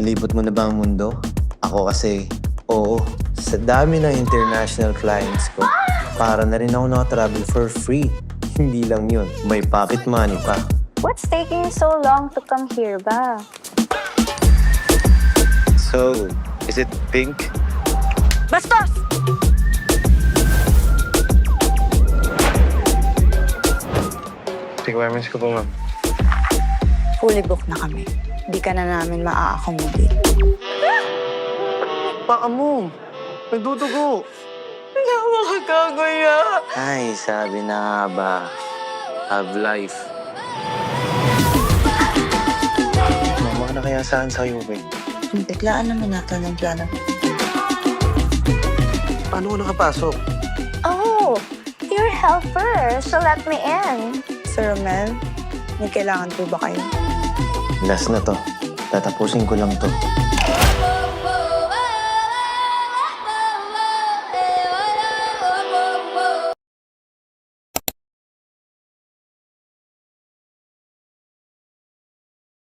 Nalibot mo na ba ang mundo? Ako kasi, oo. Sa dami ng international clients ko, para na rin ako nakatravel for free. Hindi lang yun, may pocket money pa. What's taking you so long to come here ba? So, is it pink? Bastos! Requirements ko po, ma'am. Fully booked na kami. Hindi ka na namin maa-accommodate. Baka mo! Nagdudugo! Hindi ako makakagaya. Ay, sabi na nga ba, have life. Mama na kaya saan sa Juve? Biglaan naman natin ang plano. Paano ko nakapasok? Oh, you're helper, so let me in. Sir Romel, may kailangan po ba kayo? Last na to. Tatapusin ko lang to.